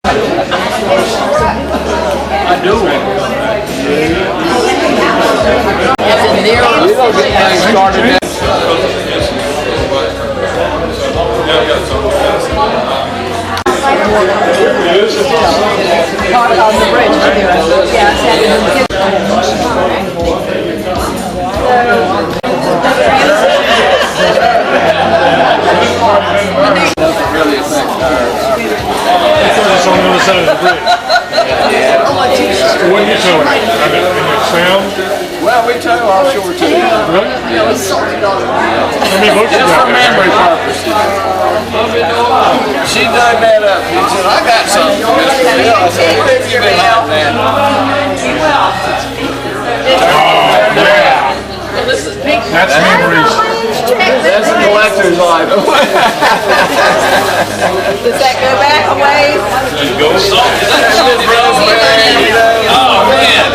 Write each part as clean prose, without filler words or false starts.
I do. You don't get things started now. On the bridge, yeah, Really affects our It's on the other side of the bridge. What are you doing? Sound? well, we tow offshore too. Really? How many boats you Just for got? memory purposes. She dug that up. He said, I got something. I said, where have you been out there? That's memories. That's a collector's item. does that go back a ways? Oh, man.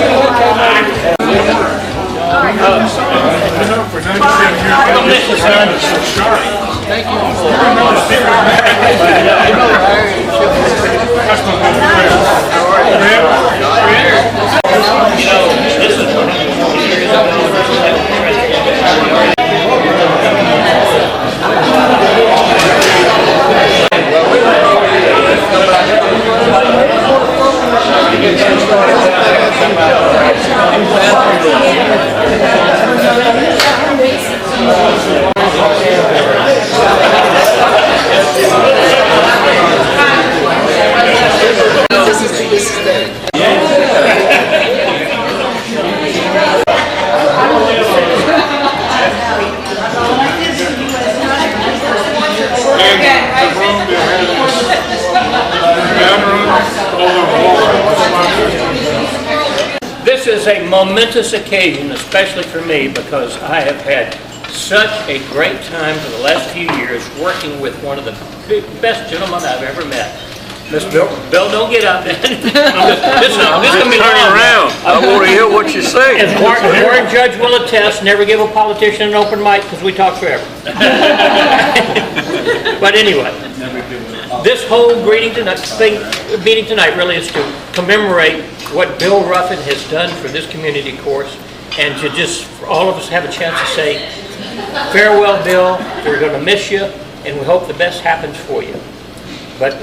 For 97 years, the sound is so sharp. Thank you. That's not good. This is a momentous occasion, especially for me, because I have had such a great time for the last few years working with one of the best gentlemen I've ever met. Miss Bill, don't get up. This is going to be Turn around. I want to hear what you say. As Warren Judge will attest, never give a politician an open mic because we talk forever. But anyway, this whole meeting tonight really is to commemorate what Bill Ruffin has done for this community course, and to just for all of us have a chance to say farewell, Bill. We're going to miss you, and we hope the best happens for you. But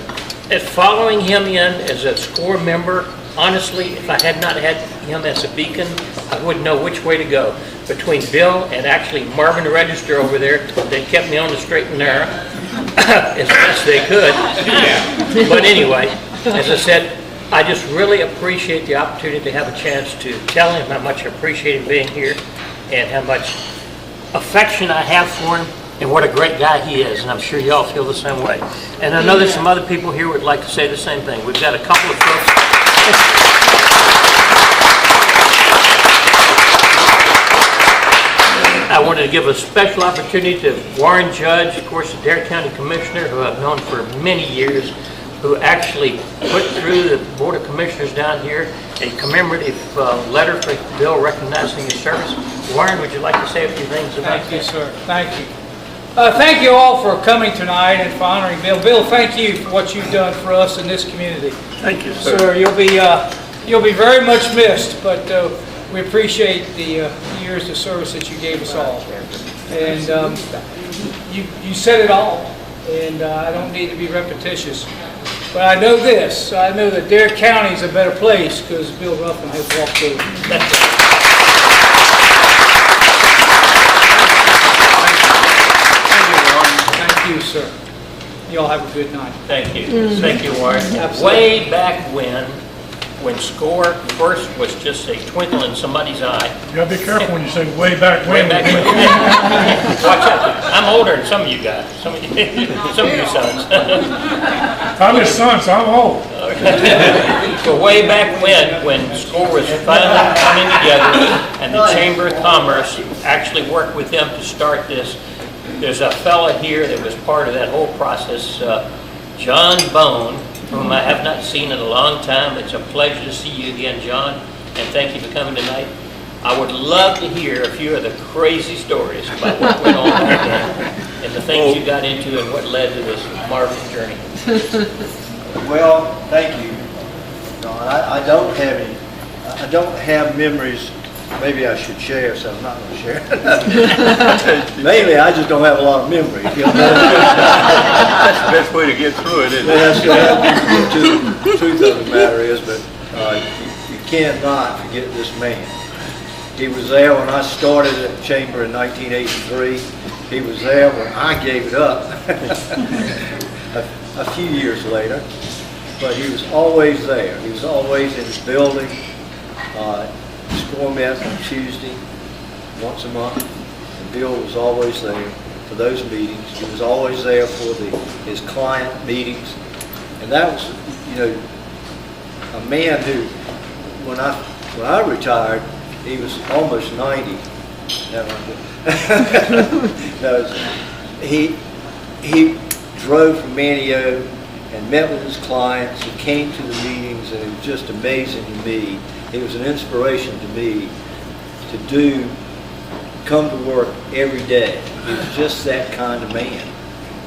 as following him in as a SCORE member, honestly, if I had not had him as a beacon, I wouldn't know which way to go. Between Bill and actually Marvin the Register over there, they kept me on the straight and narrow as best they could. But anyway, as I said, I just really appreciate the opportunity to have a chance to tell him how much I appreciate him being here and how much affection I have for him and what a great guy he is, and I'm sure you all feel the same way. And I know there's some other people here who would like to say the same thing. We've got a couple of folks. I wanted to give a special opportunity to Warren Judge, of course, the Dare County Commissioner, who I've known for many years, who actually put through the Board of Commissioners down here a commemorative letter for Bill recognizing his service. Warren, would you like to say a few things about Thank you, sir. Thank you. Thank you all for coming tonight and for honoring Bill. Bill, thank you for what you've done for us in this community. Thank you, sir. Sir, you'll be very much missed, but we appreciate the years of service that you gave us all. And you said it all, and I don't need to be repetitious. But I know this, I know that Dare County is a better place because Bill Ruffin has walked over. Thank you, sir. You all have a good night. Thank you. Thank you, Warren. Absolutely. Way back when SCORE first was just a twinkle in somebody's eye. You gotta be careful when you say way back when. Way back when. Watch out. I'm older than some of you guys. Some of you sons. I'm his son, so I'm old. So way back when SCORE was finally coming together and the Chamber of Commerce actually worked with them to start this, there's a fella here that was part of that whole process, John Bone, whom I have not seen in a long time. It's a pleasure to see you again, John, and thank you for coming tonight. I would love to hear a few of the crazy stories about what went on back then and the things you got into and what led to this marvelous journey. Well, thank you. No, I don't have any, I don't have memories. Maybe I should share, so I'm not going to share. Mainly, I just don't have a lot of memories. You know? That's the best way to get through it, isn't it? That's the truth of the matter is, but you cannot forget this man. He was there when I started at the Chamber in 1983. He was there when I gave it up a few years later. But he was always there. He was always in his building. Score met on Tuesday, once a month. And Bill was always there for those meetings. He was always there for his client meetings. And that was, you know, a man who, when I retired, he was almost 90. No, he drove from Manio and met with his clients. He came to the meetings, and it was just amazing to me. It was an inspiration to me to come to work every day. He was just that kind of man.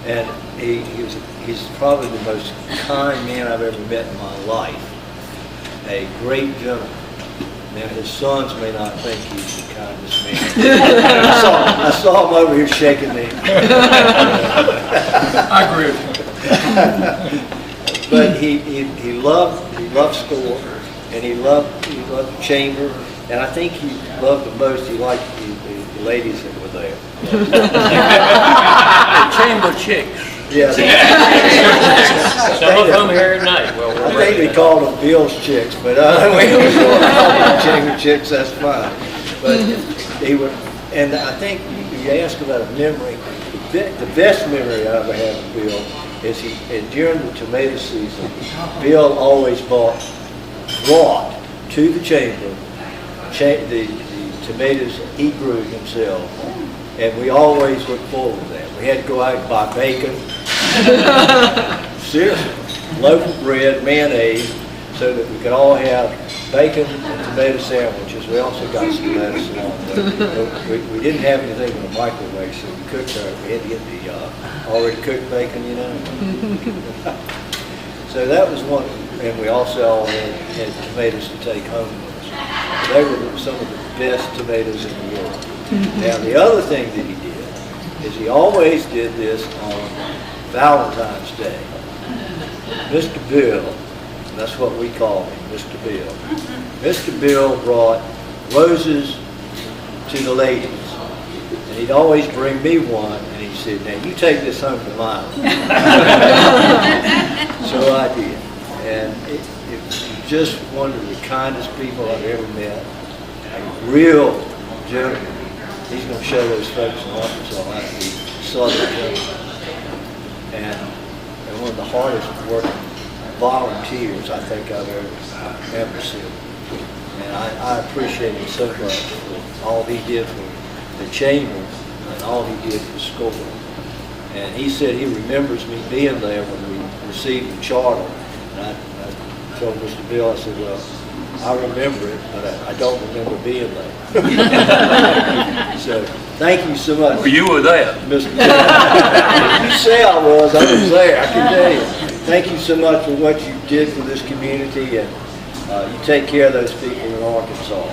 And he's probably the most kind man I've ever met in my life. A great gentleman. Now, his sons may not think he's the kindest man. I saw him over here shaking me. I agree with you. But he loved school, and he loved the chamber, and I think he loved the most, he liked the ladies that were there. The chamber chicks. Yeah. Some of them here tonight. Well, I think they called them Bill's chicks, but we don't call them chamber chicks, that's fine. But he would, and I think you asked about a memory. The best memory I ever had of Bill is during the tomato season, Bill always brought to the chamber the tomatoes he grew himself, and we always looked forward to that. We had to go out and buy bacon, seriously, loaf of bread, mayonnaise, so that we could all have bacon and tomato sandwiches. We also got some lettuce along with it. We didn't have anything in the microwave, so we cooked our, we had to get the already cooked bacon, you know. So that was one, and we also had tomatoes to take home with us. They were some of the best tomatoes in the world. Now, the other thing that he did is he always did this on Valentine's Day. Mr. Bill, that's what we call him, Mr. Bill. Mr. Bill brought roses to the ladies, and he'd always bring me one, and he said, "Now you take this home to mine." So I did, and it was just one of the kindest people I've ever met. A real gentleman. He's going to show those folks in Arkansas how to be Southern gentlemen, and one of the hardest working volunteers I think I've ever seen. And I appreciate him so much for all he did for the chamber and all he did for school. And he said he remembers me being there when we received the charter. And I told Mr. Bill, I said, well, I remember it, but I don't remember being there. So thank you so much. Well, you were there. Mr. Bill. You say I was there, I can tell you. Thank you so much for what you did for this community, and you take care of those people in Arkansas.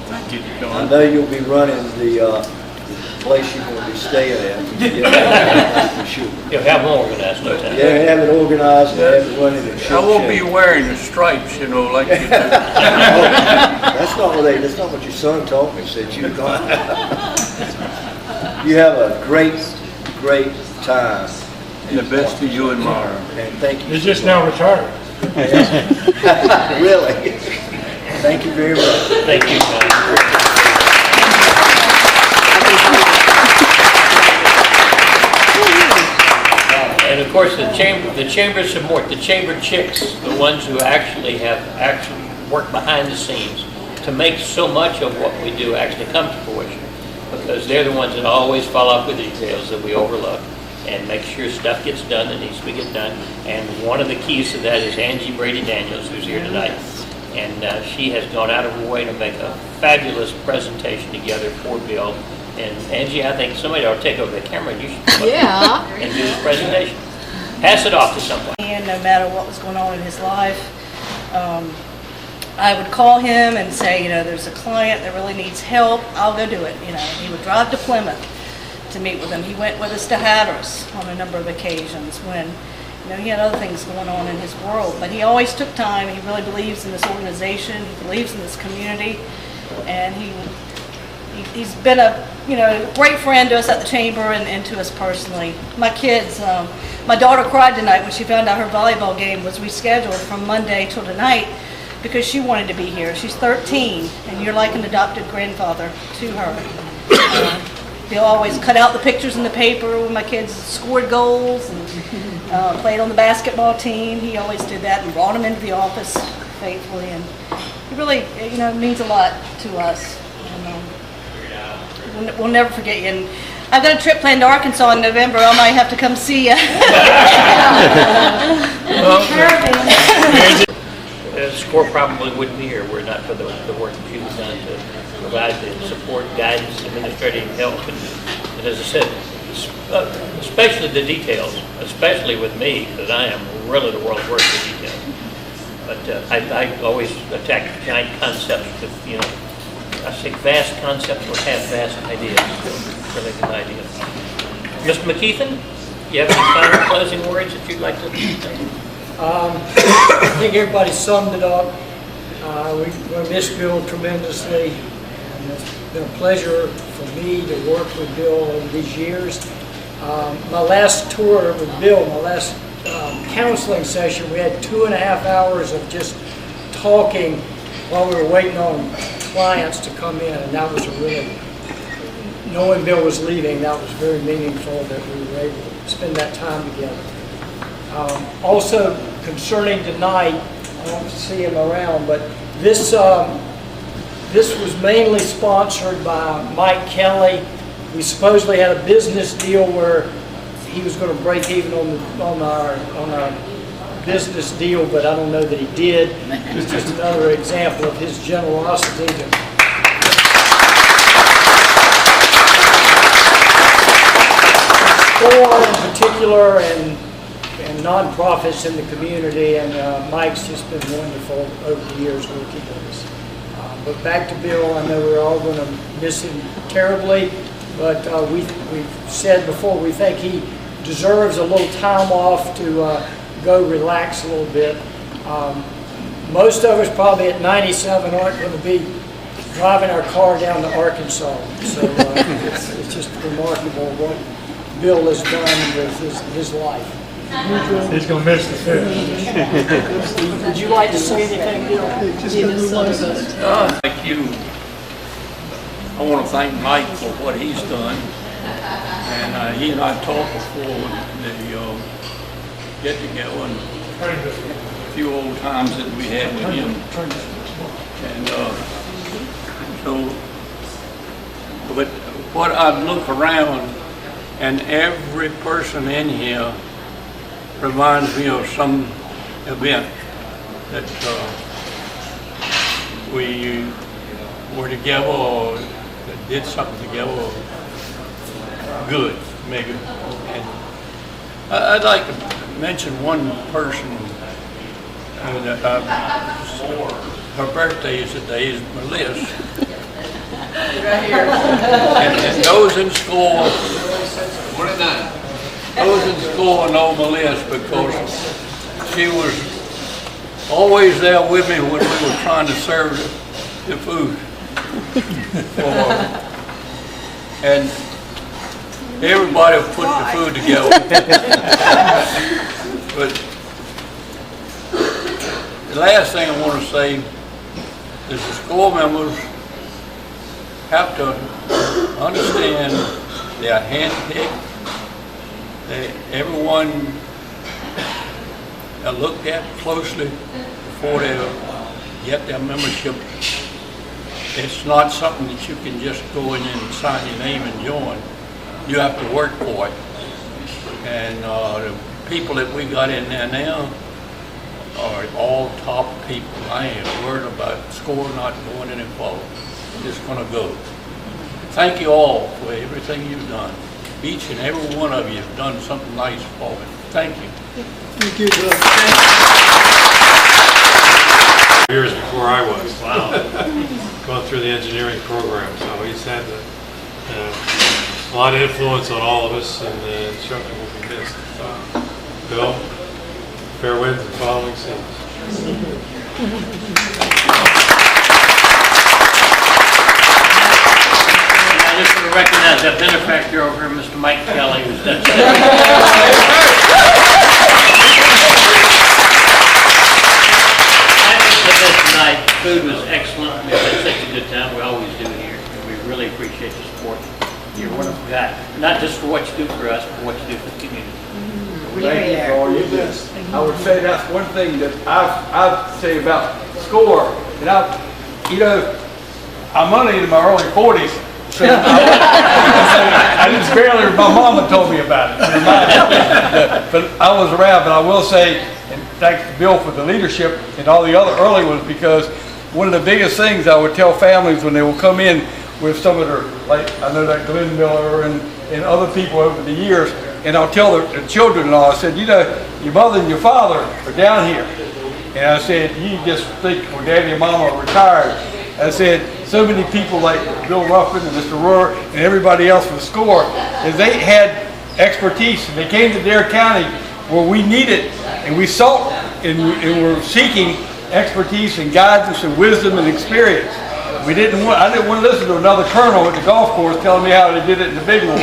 Thank you, I John. know you'll be running the place you're going to be staying at. That's for sure. You'll have them organized, no time. Yeah, have it organized and have it running in I won't be wearing the stripes, you know, like you do. That's not what your son told me. He said you were going. You have a great time. And the best to you and Mara. And thank you. He's just now retired. Really. Thank you very much. Thank you, John. And of course, the chamber support, the chamber chicks, the ones who actually worked behind the scenes to make so much of what we do actually come to fruition, because they're the ones that always follow up with details that we overlook and make sure stuff gets done that needs to get done. And one of the keys to that is Angie Brady Daniels, who's here tonight. And she has gone out of her way to make a fabulous presentation together for Bill. And Angie, I think somebody ought to take over the camera and you should come up and do this presentation. Pass it off to someone. And no matter what was going on in his life, I would call him and say, you know, there's a client that really needs help. I'll go do it. You know, he would drive to Plymouth to meet with him. He went with us to Hatteras on a number of occasions when, you know, he had other things going on in his world. But he always took time. He really believes in this organization. He believes in this community, and he's been a, you know, great friend to us at the chamber and to us personally. My kids, my daughter cried tonight when she found out her volleyball game was rescheduled from Monday till tonight because she wanted to be here. She's 13, and you're like an adopted grandfather to her. Bill always cut out the pictures in the paper when my kids scored goals and played on the basketball team. He always did that and brought them into the office faithfully, and he really, you know, means a lot to us. And, we'll never forget you. And I've got a trip planned to Arkansas in November. I might have to come see you. The SCORE probably wouldn't be here were it not for the work that you've done to provide the support, guidance, administrative help, and as I said, especially the details, especially with me, because I am really the world's worst at details. But I always attack giant concepts with, you know, I say vast concepts will have vast ideas, really good ideas. Mr. McKeithen, you have any final closing words that you'd like to say? I think everybody summed it up. We miss Bill tremendously, and it's been a pleasure for me to work with Bill over these years. My last tour with Bill, my last counseling session, we had 2.5 hours of just talking while we were waiting on clients to come in, and that was a really, knowing Bill was leaving, that was very meaningful that we were able to spend that time together. Also, concerning tonight, I don't see him around, but this was mainly sponsored by Mike Kelly. We supposedly had a business deal where he was going to break even on our business deal, but I don't know that he did. It's just another example of his generosity to SCORE in particular and nonprofits in the community, and Mike's just been wonderful over the years working with us. But back to Bill, I know we're all going to miss him terribly, but we've said before we think he deserves a little time off to go relax a little bit. Most of us probably at 97 aren't going to be driving our car down to Arkansas, so it's just remarkable what Bill has done with his life. He's going to miss the fish. Would you like to say anything, Bill? Thank you. I want to thank Mike for what he's done. And he and I talked before the get together and a few old times that we had with him. And so, but what I've looked around, and every person in here reminds me of some event that we were together or did something together good, maybe. And I'd like to mention one person that her birthday is today, is Melissa. And those in school, those in school know Melissa because she was always there with me when we were trying to serve the food. And everybody put the food together. But the last thing I want to say is the SCORE members have to understand they are handpicked. Everyone looked at closely before they get their membership. It's not something that you can just go in and sign your name and join. You have to work for it. And the people that we got in there now are all top people. I ain't worried about SCORE not going any forward. It's just going to go. Thank you all for everything you've done. each and every one of you have done something nice for me. Thank you. Thank you, Bill. Years before I was. Wow. Going through the engineering program, so he's had a lot of influence on all of us, and certainly will be missed. Bill, fair winds and following seas. I just want to recognize that benefactor over here, Mr. Mike Kelly, who's done tonight. Food was excellent. We had such a good time. We always do here. And we really appreciate the support. You're a wonderful guy. Not just for what you do for us, but what you do for the community. Thank you for all you do. I would say that's one thing that I'd say about SCORE. And I'm only in my early 40s. So I just barely, my mama told me about it. But I was around, but I will say, and thanks to Bill for the leadership and all the other early ones, because one of the biggest things I would tell families when they will come in with some of their, like I know that Glenn Miller and other people over the years, and I'll tell the children-in-law, I said, your mother and your father are down here. And I said, you just think, well, Daddy and Mama are retired. I said, so many people like Bill Ruffin and Mr. Rohr and everybody else from SCORE, is they had expertise, and they came to Dare County where we needed, and we sought, and were seeking expertise and guidance and wisdom and experience. I didn't want to listen to another colonel at the golf course telling me how they did it in the big war. We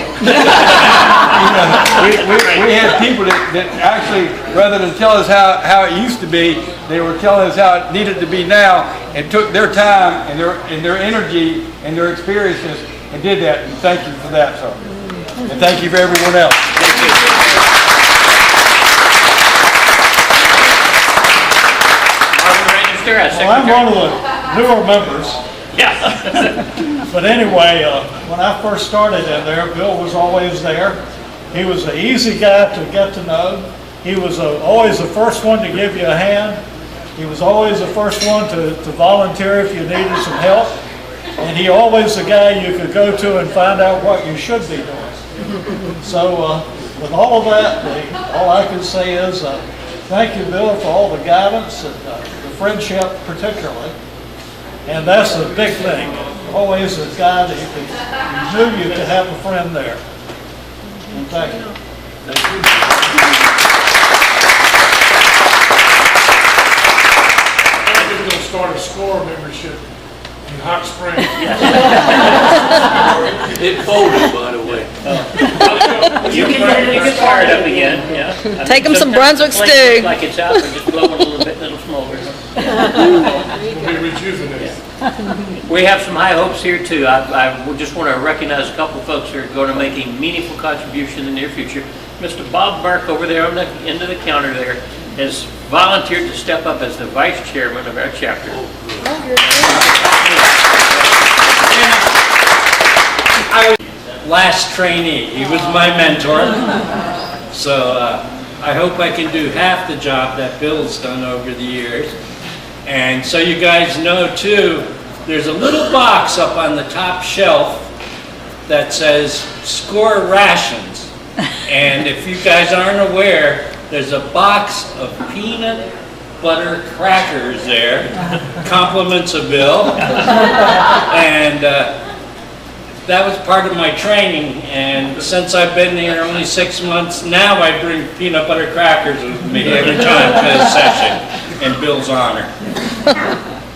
had people that actually, rather than tell us how it used to be, they were telling us how it needed to be now, and took their time and their energy and their experiences and did that. And thank you for that, sir. And thank you for everyone else. Thank you. Well, I'm one of the newer members. Yeah. But anyway, when I first started in there, Bill was always there. He was an easy guy to get to know. He was always the first one to give you a hand. He was always the first one to volunteer if you needed some help. And he always the guy you could go to and find out what you should be doing. So with all of that, all I can say is thank you, Bill, for all the guidance and the friendship particularly. And that's the big thing. Always a guy that you knew you could have a friend there. And thank you. Thank you. I'm going to start a SCORE membership in Hot Springs. It folded, by the way. You can fire it up again. Yeah. I mean, Take them some sometimes Brunswick the flame stew. looks like it's out, but just blow it a little bit, it'll smolder. We'll be rejuvenated. We have some high hopes here too. I just want to recognize a couple of folks who are going to make a meaningful contribution in the near future. Mr. Bob Burke over there on the end of the counter there has volunteered to step up as the vice chairman of our chapter. I was last trainee. He was my mentor. So I hope I can do half the job that Bill's done over the years. And so you guys know too, there's a little box up on the top shelf that says SCORE rations. And if you guys aren't aware, there's a box of peanut butter crackers there, compliments of Bill. And that was part of my training, and since I've been here only 6 months, now I bring peanut butter crackers with me every time for this session, in Bill's honor.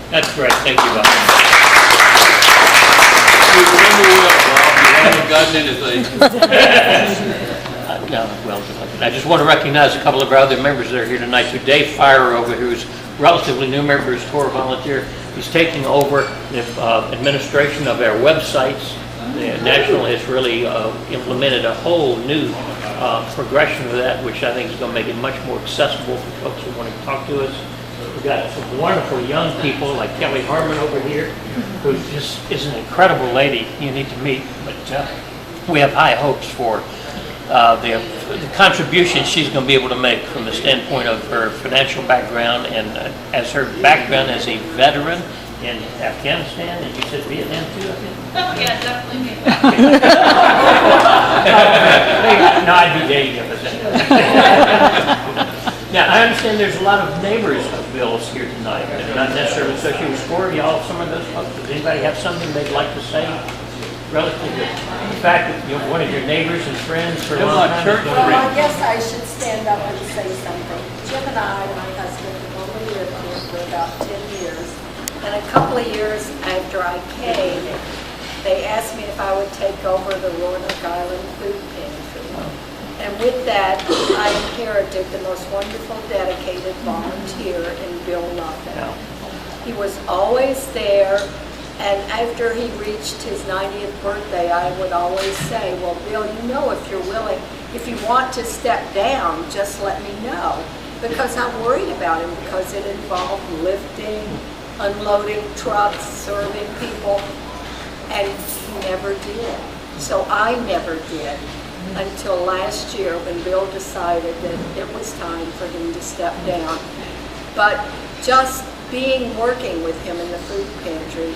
That's correct. Thank you, Bob. You remember well, Bob, you haven't gotten anything. No, well, I just want to recognize a couple of our other members that are here tonight. So Dave Fire over here, who's a relatively new member, is SCORE volunteer. He's taking over the administration of our websites. The National has really implemented a whole new progression of that, which I think is going to make it much more accessible for folks who want to talk to us. We've got some wonderful young people like Kelly Harmon over here, who just is an incredible lady you need to meet. But we have high hopes for the contribution she's going to be able to make from the standpoint of her financial background and as her background as a veteran in Afghanistan, and you said Vietnam too, I think? Yeah, definitely. I'd be dating him as that. Now, I understand there's a lot of neighbors of Bill's here tonight, and not necessarily associated with sport. Y'all, some of those folks, does anybody have something they'd like to say relative to the fact that one of your neighbors and friends for a long time? Well, I guess I should stand up and say something. Jim and I, my husband, have only lived here for about 10 years. And a couple of years after I came, they asked me if I would take over the Roanoke Island food pantry. And with that, I inherited the most wonderful, dedicated volunteer in Bill Ruffin. He was always there, and after he reached his 90th birthday, I would always say, well, Bill, you know, if you're willing, if you want to step down, just let me know. Because I'm worried about him, because it involved lifting, unloading trucks, serving people, and he never did. So I never did. Until last year when Bill decided that it was time for him to step down. But just working with him in the food pantry,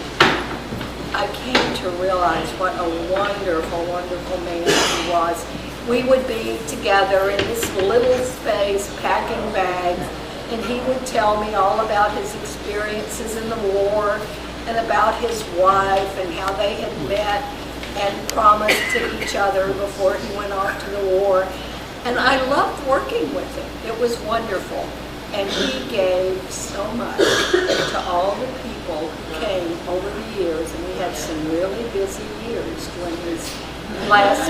I came to realize what a wonderful, wonderful man he was. We would be together in this little space packing bags, and he would tell me all about his experiences in the war and about his wife and how they had met and promised to each other before he went off to the war. And I loved working with him. It was wonderful. And he gave so much to all the people who came over the years. And we had some really busy years during his last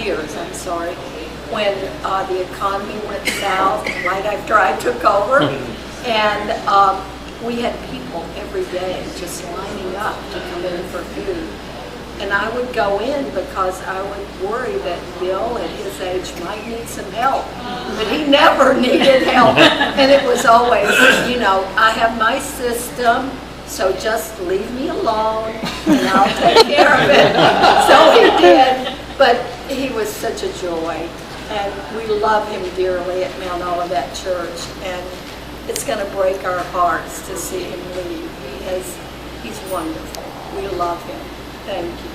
years, when the economy went south right after I took over. And we had people every day just lining up to come in for food. And I would go in because I would worry that Bill at his age might need some help. But he never needed help. And it was always, you know, I have my system, so just leave me alone and I'll take care of it. So he did. But he was such a joy. And we love him dearly at Mount Olivet Church. And it's going to break our hearts to see him leave. He's wonderful. We love him. Thank you.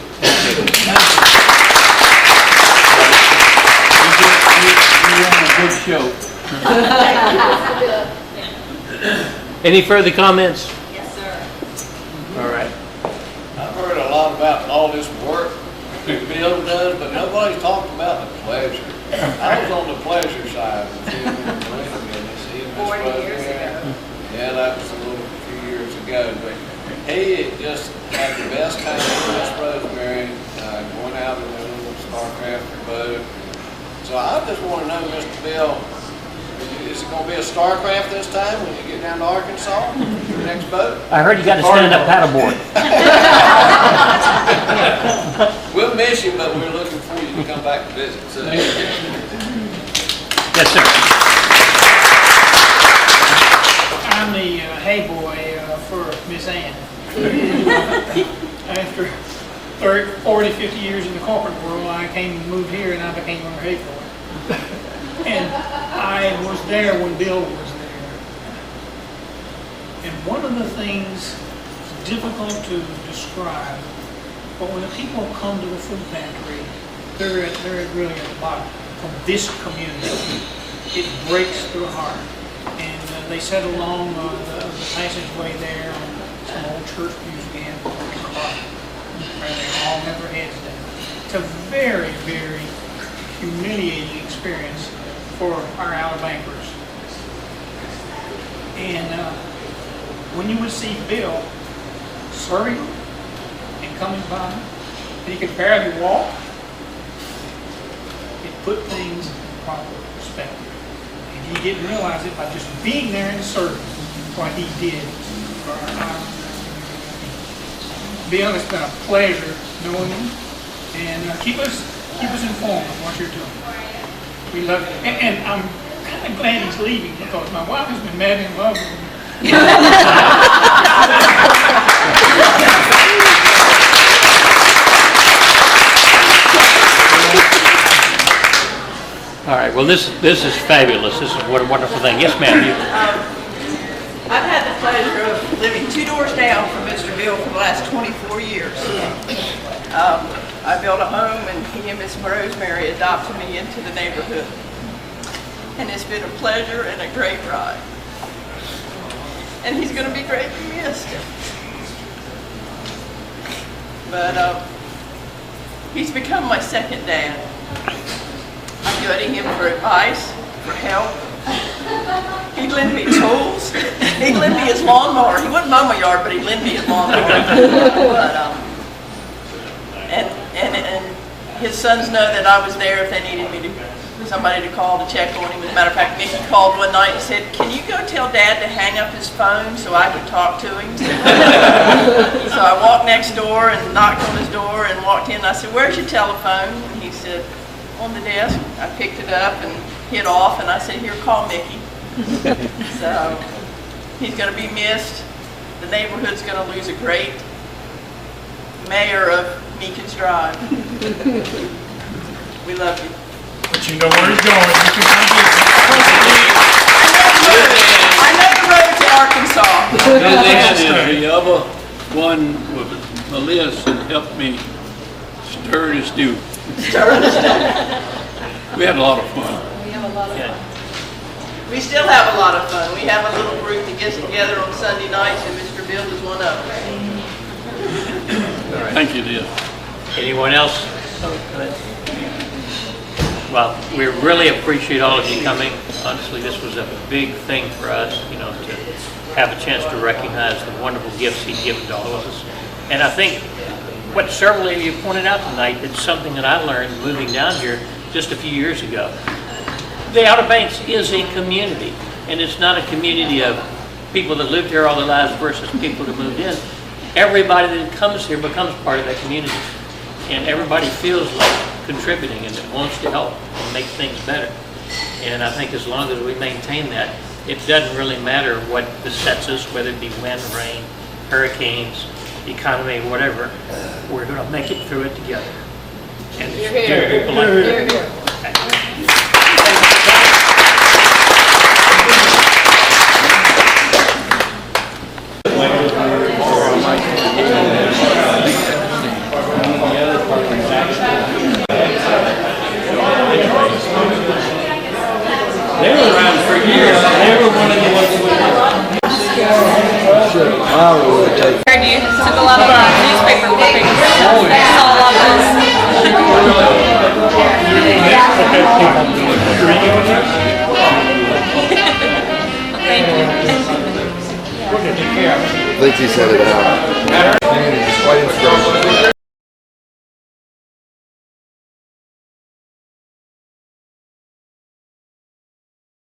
You're on a good show. Any further comments? Yes, sir. All right. I've heard a lot about all this work that Bill does, but nobody's talked about the pleasure. I was on the pleasure side with him and Miss 40 years ago. Yeah, that was a few years ago, but he just had the best time in West Rosemary, going out in the little Starcraft boat. So I just want to know, Mr. Bill, is it going to be a Starcraft this time when you get down to Arkansas, your next boat? I heard you got a stand-up paddleboard. We'll miss you, but we're looking for you to come back to visit. So, Yes, sir. I'm the hay boy for Miss Ann. After 40, 50 years in the corporate world, I came and moved here and I became her hay boy. And I was there when Bill was there. And one of the things difficult to describe, but when the people come to the food pantry, they're really at the bottom of this community. It breaks their heart. And they sat along the passageway there on some old church pews again and cry. They all have their heads down. It's a very, very humiliating experience for our out-of-bankers. And when you would see Bill serving them and coming by, and he could barely walk, it put things in proper perspective. And he didn't realize it by just being there in the service, what he did for our island. Bill, it's been a pleasure knowing you, and keep us informed of what you're doing. We love you, and I'm kind of glad he's leaving because my wife has been mad in love with him. All right. Well, this is fabulous. This is what a wonderful thing. Yes, ma'am. I've had the pleasure of living 2 doors down from Mr. Bill for the last 24 years. I built a home, and he and Miss Rosemary adopted me into the neighborhood. And it's been a pleasure and a great ride. And he's going to be greatly missed. But he's become my second dad. I go to him for advice, for help. He'd lend me tools. He'd lend me his lawnmower. He wouldn't mow my yard, but he'd lend me his lawnmower. But, and his sons know that I was there if they needed me to, somebody to call to check on him. As a matter of fact, Mickey called one night and said, "Can you go tell Dad to hang up his phone so I can talk to him?" So I walked next door and knocked on his door and walked in. I said, "Where's your telephone?" And he said, "On the desk." I picked it up and hit off, and I said, "Here, call Mickey." So he's going to be missed. The neighborhood's going to lose a great mayor of Meekins Drive. We love you. But you know where he's going. You can come get him. I know the road to Arkansas. Lillian is the other one with Melissa that helped me stir the stew. We had a lot of fun. We still have a lot of fun. We have a little group that gets together on Sunday nights, and Mr. Bill is one of them. Thank you, dear. Anyone else? Well, we really appreciate all of you coming. Honestly, this was a big thing for us, you know, to have a chance to recognize the wonderful gifts he's given to all of us. And I think what several of you pointed out tonight, it's something that I learned moving down here just a few years ago. The Outer Banks is a community, and it's not a community of people that lived here all their lives versus people that moved in. Everybody that comes here becomes part of that community, and everybody feels like contributing and wants to help and make things better. And I think as long as we maintain that, it doesn't really matter what besets us, whether it be wind, rain, hurricanes, economy, whatever, we're going to make it through it together. And people like that. They were around for years. They were one of the ones who Heard you took a lot of newspaper clippings. Saw a lot of those. Thank you. I think he said it out.